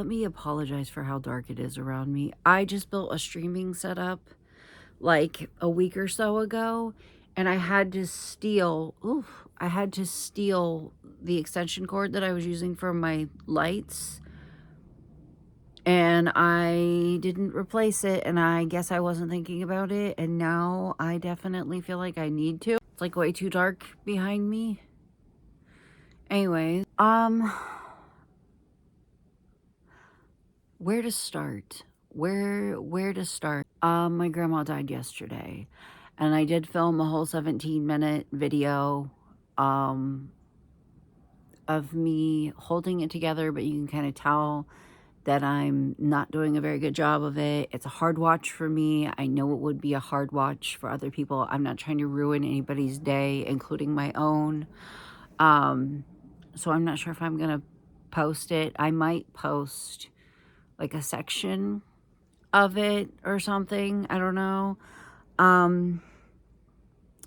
me apologize for how dark it is around me. I just built a streaming setup like a week or so ago, and I had to steal, the extension cord that I was using for my lights, and I didn't replace it, and I guess I wasn't thinking about it, and now I definitely feel like I need to. It's like way too dark behind me. Anyways, where to start? Where to start? My grandma died yesterday, and I did film a whole 17-minute video of me holding it together, but you can kind of tell that I'm not doing a very good job of it. It's a hard watch for me. I know it would be a hard watch for other people. I'm not trying to ruin anybody's day, including my own. So I'm not sure if I'm gonna post it. I might post like a section of it or something. I don't know.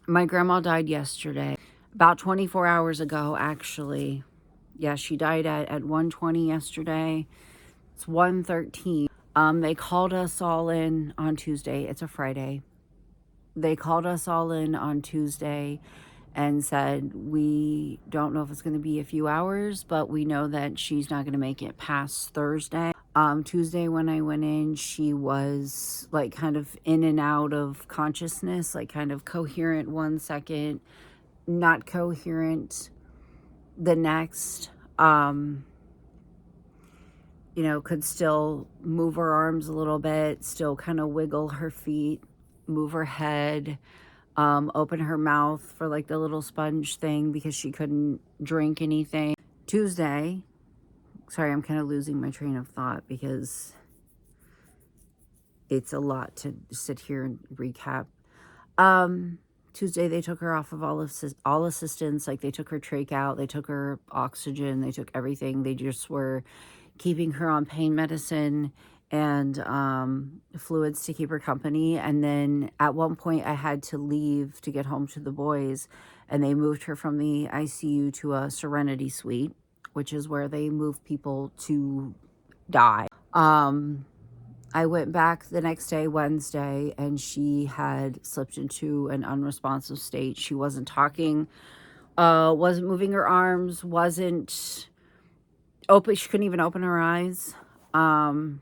My grandma died yesterday, about 24 hours ago, actually. Yeah, she died at 1:20 yesterday. It's 1:13. They called us all in on Tuesday. It's a Friday. They called us all in on Tuesday and said, we don't know if it's going to be a few hours, but we know that she's not going to make it past Thursday. Tuesday when I went in, she was like kind of in and out of consciousness, like kind of coherent one second, not coherent the next. You know, could still move her arms a little bit, still kind of wiggle her feet, move her head, open her mouth for like the little sponge thing because she couldn't drink anything. Tuesday, sorry, I'm kind of losing my train of thought because it's a lot to sit here and recap. Tuesday, they took her off of all assistance. Like, they took her trach out, they took her oxygen, they took everything. They just were keeping her on pain medicine and fluids to keep her company. And then at one point, I had to leave to get home to the boys, and they moved her from the ICU to a Serenity Suite, which is where they move people to die. I went back the next day, Wednesday, and she had slipped into an unresponsive state. She wasn't talking, wasn't moving her arms, wasn't open. She couldn't even open her eyes. And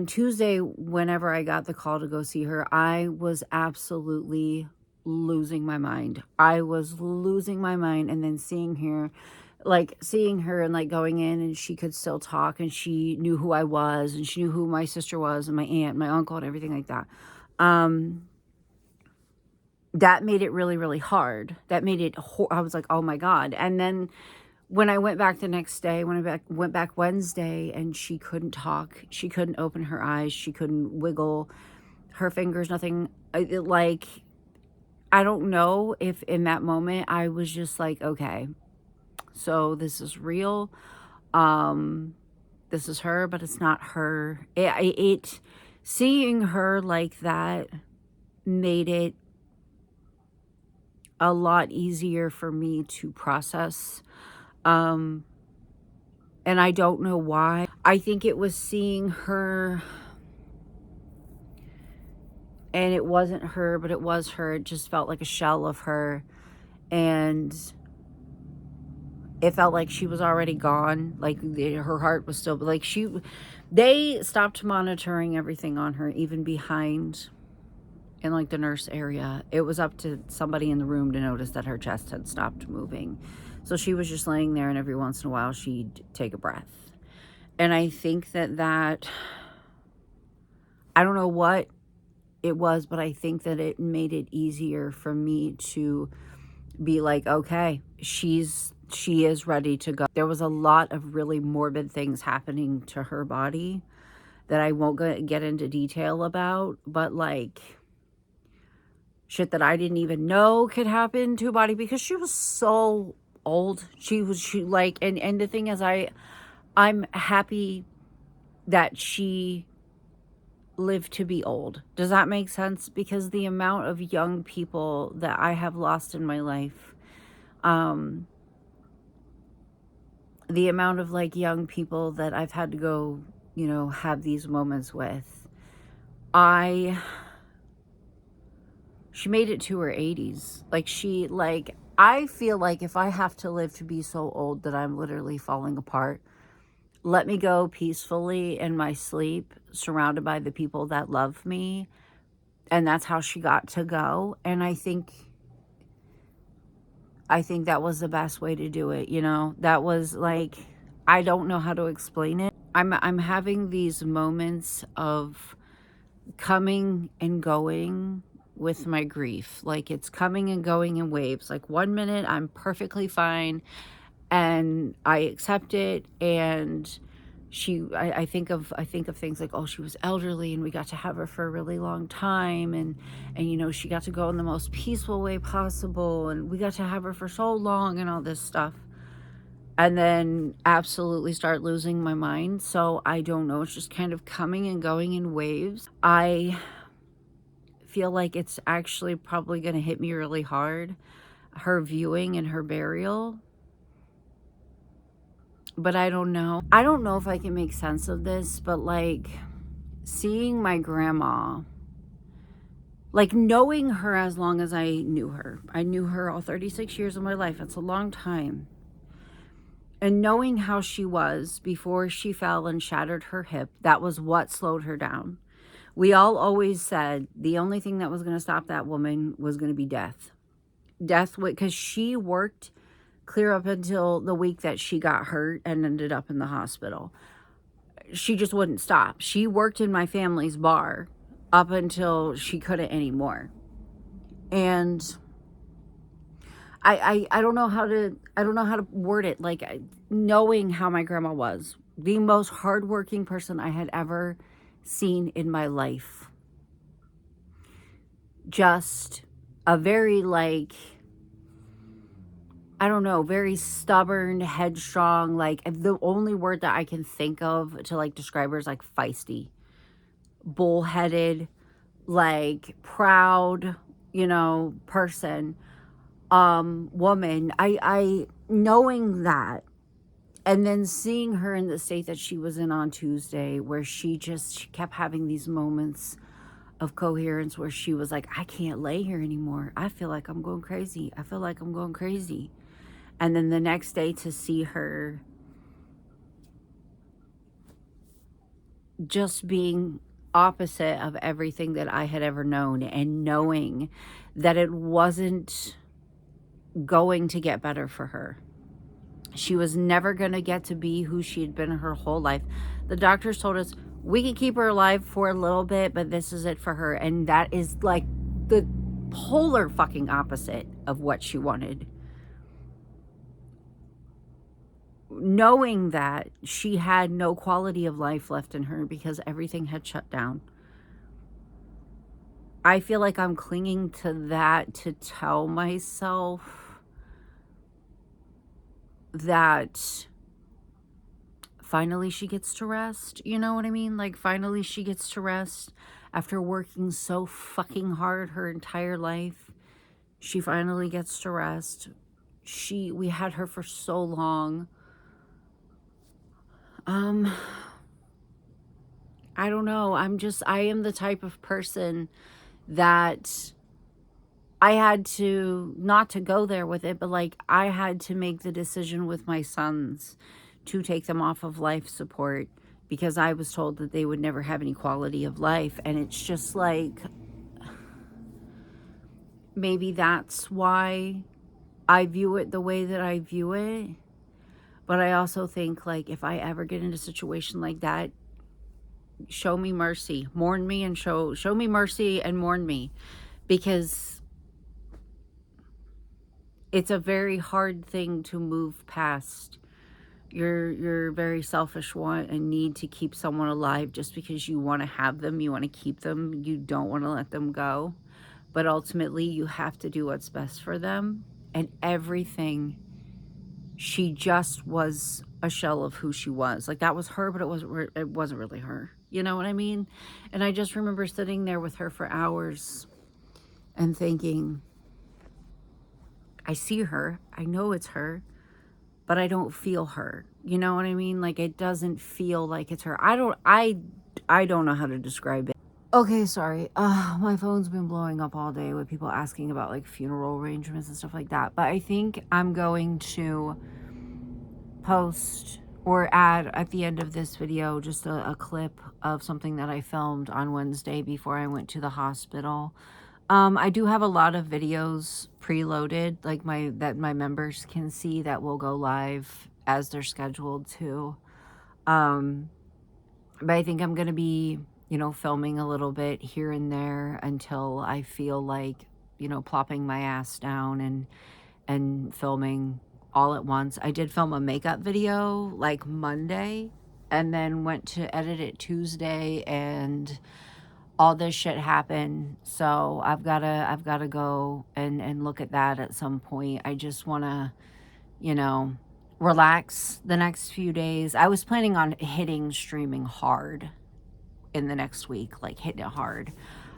Tuesday, whenever I got the call to go see her, I was absolutely losing my mind. I was losing my mind. And then seeing her and like going in, and she could still talk, and she knew who I was, and she knew who my sister was, and my aunt, and my uncle, and everything like that. That made it really, really hard. That made it, I was like, oh my God. And then when I went back the next day, went back Wednesday, and she couldn't talk, she couldn't open her eyes, she couldn't wiggle her fingers, nothing. I don't know if in that moment I was just like, okay, so this is real. This is her, but it's not her. Seeing her like that made it a lot easier for me to process. And I don't know why. I think it was seeing her, and it wasn't her, but it was her. It just felt like a shell of her, and it felt like she was already gone. Like her heart was still, like they stopped monitoring everything on her, even behind in like the nurse area. It was up to somebody in the room to notice that her chest had stopped moving. So she was just laying there, and every once in a while she'd take a breath. And I think that I don't know what it was, but I think that it made it easier for me to be like, okay, she is ready to go. There was a lot of really morbid things happening to her body that I won't get into detail about, but like shit that I didn't even know could happen to a body because she was so old. She like, and the thing is, I'm happy that she lived to be old. Does that make sense? Because the amount of young people that I have lost in my life, the amount of like young people that I've had to go, you know, have these moments with. She made it to her 80s. I feel like if I have to live to be so old that I'm literally falling apart, let me go peacefully in my sleep, surrounded by the people that love me. And that's how she got to go. And I think that was the best way to do it, you know? That was like, I don't know how to explain it. I'm having these moments of coming and going with my grief. Like, it's coming and going in waves. Like, 1 minute I'm perfectly fine and I accept it, and I think of things like, oh, she was elderly and we got to have her for a really long time, and you know, she got to go in the most peaceful way possible, and we got to have her for so long and all this stuff. And then absolutely start losing my mind. So I don't know, it's just kind of coming and going in waves. I feel like it's actually probably going to hit me really hard, her viewing and her burial. But I don't know. I don't know if I can make sense of this, but like seeing my grandma, like knowing her as long as I knew her. I knew her all 36 years of my life. That's a long time. And knowing how she was before she fell and shattered her hip, that was what slowed her down. We all always said the only thing that was going to stop that woman was going to be death. Death, because she worked clear up until the week that she got hurt and ended up in the hospital. She just wouldn't stop. She worked in my family's bar up until she couldn't anymore. And I don't know how to word it. Like, knowing how my grandma was, the most hardworking person I had ever seen in my life. Just a very, like, I don't know, very stubborn, headstrong. Like, the only word that I can think of to like describe her is like feisty, bullheaded, like proud, you know, person, woman. I knowing that, and then seeing her in the state that she was in on Tuesday, where she kept having these moments of coherence where she was like, I can't lay here anymore. I feel like I'm going crazy. I feel like I'm going crazy. And then the next day to see her just being opposite of everything that I had ever known, and knowing that it wasn't going to get better for her. She was never going to get to be who she had been her whole life. The doctors told us we can keep her alive for a little bit, but this is it for her. And that is like the polar fucking opposite of what she wanted. Knowing that she had no quality of life left in her because everything had shut down. I feel like I'm clinging to that to tell myself that finally she gets to rest. You know what I mean? Like, finally she gets to rest after working so fucking hard her entire life. She finally gets to rest. We had her for so long. I don't know. I am the type of person that I had to, not to go there with it, but like I had to make the decision with my sons to take them off of life support because I was told that they would never have any quality of life. And it's just like, maybe that's why I view it the way that I view it. But I also think, like, if I ever get in a situation like that, show me mercy, mourn me, and show me mercy and mourn me, because it's a very hard thing to move past your very selfish want and need to keep someone alive just because you want to have them, you want to keep them, you don't want to let them go. But ultimately, you have to do what's best for them. And everything, she just was a shell of who she was. Like, that was her, but it wasn't really her. You know what I mean? And I just remember sitting there with her for hours and thinking, I see her. I know it's her. but I don't feel her. You know what I mean? Like, it doesn't feel like it's her. I don't know how to describe it. Okay, sorry. My phone's been blowing up all day with people asking about like funeral arrangements and stuff like that. But I think I'm going to post or add at the end of this video just a clip of something that I filmed on Wednesday before I went to the hospital. I do have a lot of videos preloaded, like that my members can see, that will go live as they're scheduled to. But I think I'm going to be, you know, filming a little bit here and there until I feel like, you know, plopping my ass down and filming all at once. I did film a makeup video like Monday and then went to edit it Tuesday, and all this shit happened. So I've gotta go and look at that at some point. I just wanna, you know, relax the next few days. I was planning on hitting streaming hard in the next week, like hitting it hard.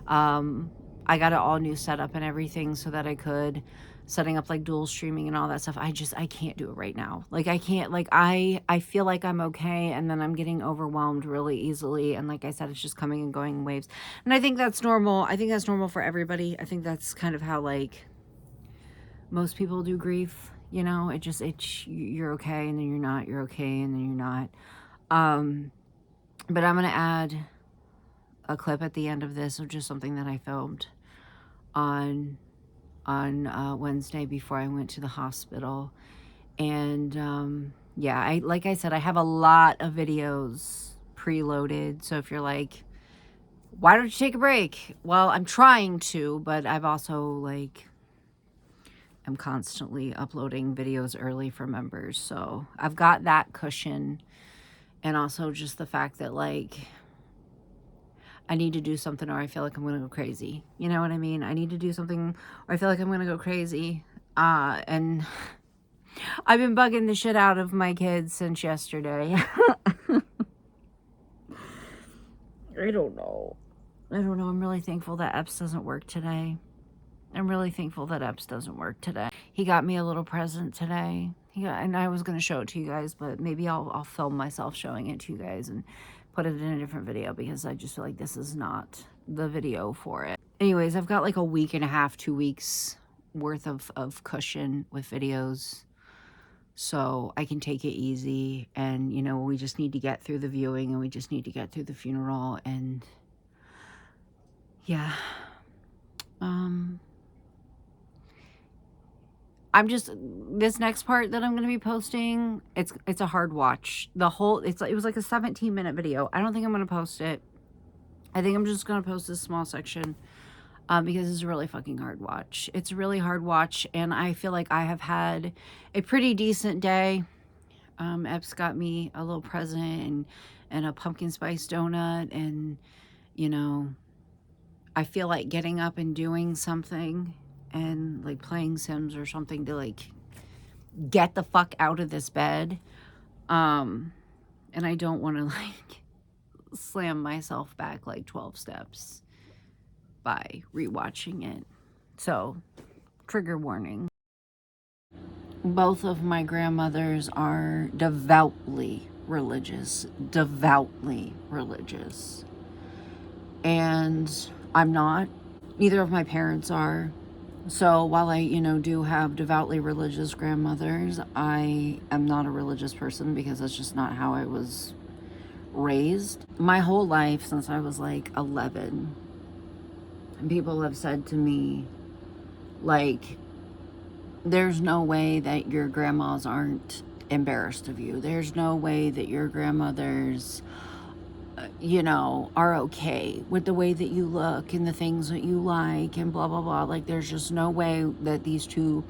I got an all new setup and everything so that I could, setting up like dual streaming and all that stuff. I can't do it right now. Like I can't, like I feel like I'm okay, and then I'm getting overwhelmed really easily. And like I said, it's just coming and going in waves. And I think that's normal. I think that's normal for everybody. I think that's kind of how like most people do grief. You know, you're okay and then you're not, you're okay and then you're not. But I'm going to add a clip at the end of this of just something that I filmed on Wednesday before I went to the hospital. And yeah, like I said, I have a lot of videos preloaded. So if you're like, why don't you take a break? Well, I'm trying to, but I've also like, I'm constantly uploading videos early for members. So I've got that cushion. And also just the fact that like, I need to do something or I feel like I'm going to go crazy. You know what I mean? I need to do something or I feel like I'm going to go crazy. And I've been bugging the shit out of my kids since yesterday. I don't know. I'm really thankful that Epps doesn't work today. I'm really thankful that Epps doesn't work today. He got me a little present today. And I was going to show it to you guys, but maybe I'll film myself showing it to you guys and put it in a different video, because I just feel like this is not the video for it. Anyways, I've got like a week and a half, 2 weeks worth of cushion with videos, so I can take it easy. And, you know, we just need to get through the viewing and we just need to get through the funeral. And yeah, this next part that I'm going to be posting, it's a hard watch. It was like a 17-minute video. I don't think I'm going to post it. I think I'm just going to post this small section because it's a really fucking hard watch. It's a really hard watch, and I feel like I have had a pretty decent day. Epps got me a little present and a pumpkin spice donut, and, you know, I feel like getting up and doing something and like playing Sims or something to like get the fuck out of this bed. And I don't want to like slam myself back like 12 steps by rewatching it. So, trigger warning. Both of my grandmothers are devoutly religious. And I'm not. Neither of my parents are. So while I, you know, do have devoutly religious grandmothers, I am not a religious person because that's just not how I was raised. My whole life since I was like 11, people have said to me, like, there's no way that your grandmas aren't embarrassed of you. There's no way that your grandmothers, you know, are okay with the way that you look and the things that you like and blah, blah, blah. Like, there's just no way that these two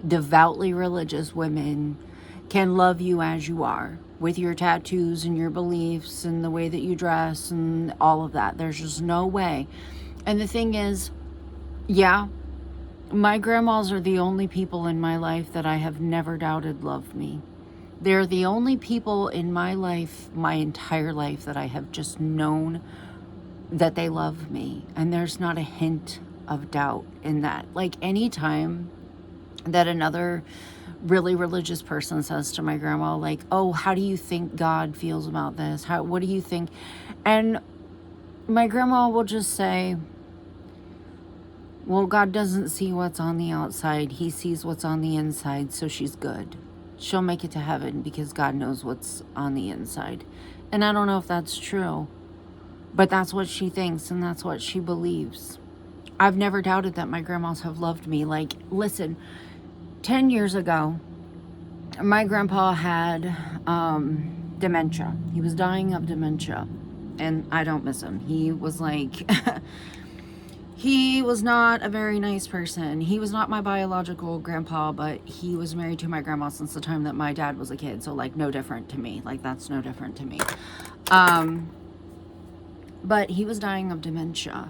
devoutly religious women can love you as you are, with your tattoos and your beliefs and the way that you dress and all of that. There's just no way. And the thing is, yeah, my grandmas are the only people in my life that I have never doubted love me. They're the only people in my life, my entire life, that I have just known that they love me. And there's not a hint of doubt in that. Like, anytime that another really religious person says to my grandma, like, oh, how do you think God feels about this? What do you think? And my grandma will just say, well, God doesn't see what's on the outside. He sees what's on the inside, so she's good. She'll make it to heaven because God knows what's on the inside. And I don't know if that's true, but that's what she thinks and that's what she believes. I've never doubted that my grandmas have loved me. Like, listen, 10 years ago, my grandpa had dementia. He was dying of dementia, and I don't miss him. He was like, he was not a very nice person. He was not my biological grandpa, but he was married to my grandma since the time that my dad was a kid. So, like, no different to me. Like, that's no different to me. But he was dying of dementia.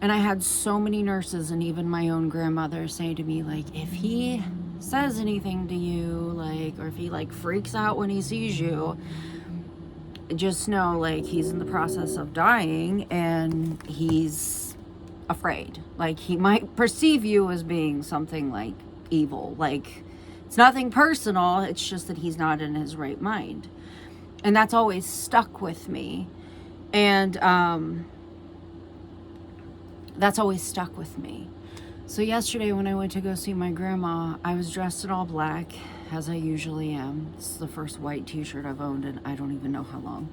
And I had so many nurses and even my own grandmother say to me, like, if he says anything to you, like, or if he, like, freaks out when he sees you, just know, like, he's in the process of dying and he's afraid. Like, he might perceive you as being something, like, evil. Like, it's nothing personal. It's just that he's not in his right mind. And that's always stuck with me. And, that's always stuck with me. So yesterday when I went to go see my grandma, I was dressed in all black, as I usually am. This is the first white t-shirt I've owned in I don't even know how long.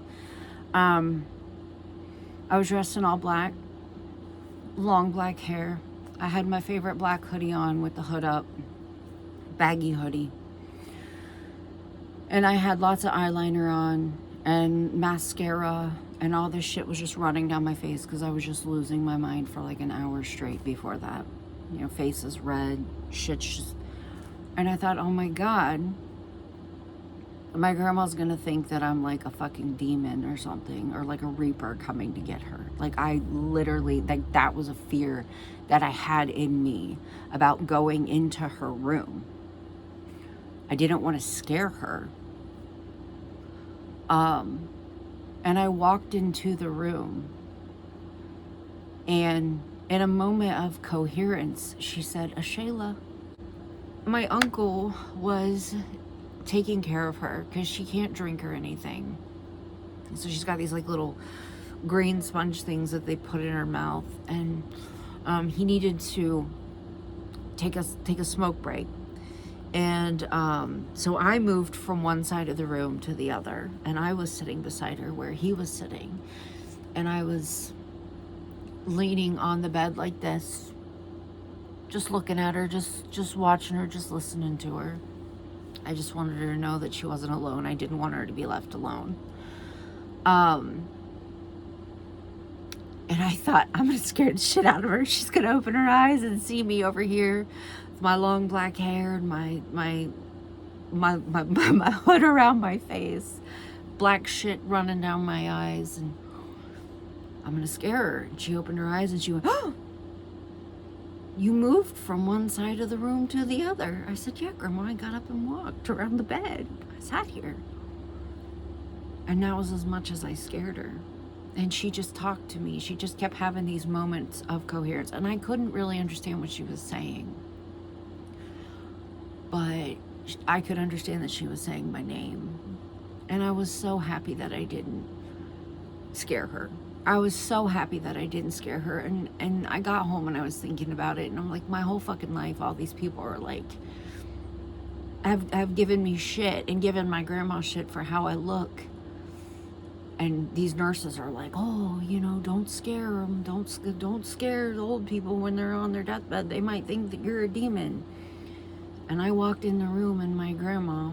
I was dressed in all black, long black hair. I had my favorite black hoodie on with the hood up, baggy hoodie. And I had lots of eyeliner on and mascara, and all this shit was just running down my face because I was just losing my mind for like an hour straight before that. You know, face is red, shit's just... And I thought, oh my God, my grandma's gonna think that I'm like a fucking demon or something, or like a reaper coming to get her. Like, I literally, like, that was a fear that I had in me about going into her room. I didn't want to scare her. And I walked into the room, and in a moment of coherence, she said, Ashayla. My uncle was taking care of her because she can't drink or anything. So she's got these like little green sponge things that they put in her mouth, and he needed to take a smoke break. And so I moved from one side of the room to the other, and I was sitting beside her where he was sitting, and I was leaning on the bed like this, just looking at her, just watching her, just listening to her. I just wanted her to know that she wasn't alone. I didn't want her to be left alone. And I thought, I'm gonna scare the shit out of her. She's gonna open her eyes and see me over here, my long black hair and my hood around my face, black shit running down my eyes, and I'm gonna scare her. And she opened her eyes and she went, oh, you moved from one side of the room to the other. I said, yeah, Grandma, I got up and walked around the bed. I sat here. And that was as much as I scared her. And she just talked to me. She just kept having these moments of coherence. And I couldn't really understand what she was saying. But I could understand that she was saying my name. And I was so happy that I didn't scare her. I was so happy that I didn't scare her. And I got home and I was thinking about it. And I'm like, my whole fucking life, all these people are like, have given me shit and given my grandma shit for how I look. And these nurses are like, oh, you know, don't scare them. Don't scare the old people when they're on their deathbed. They might think that you're a demon. And I walked in the room and my grandma,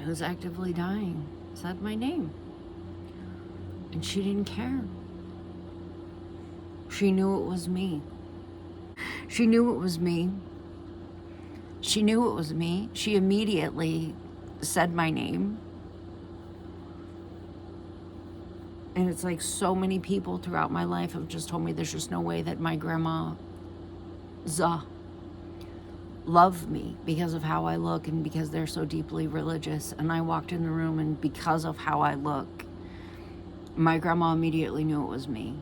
who's actively dying, said my name. And she didn't care. She knew it was me. She knew it was me. She knew it was me. She immediately said my name. And it's like so many people throughout my life have just told me there's just no way that my grandma love me because of how I look and because they're so deeply religious. And I walked in the room, and because of how I look, my grandma immediately knew it was me.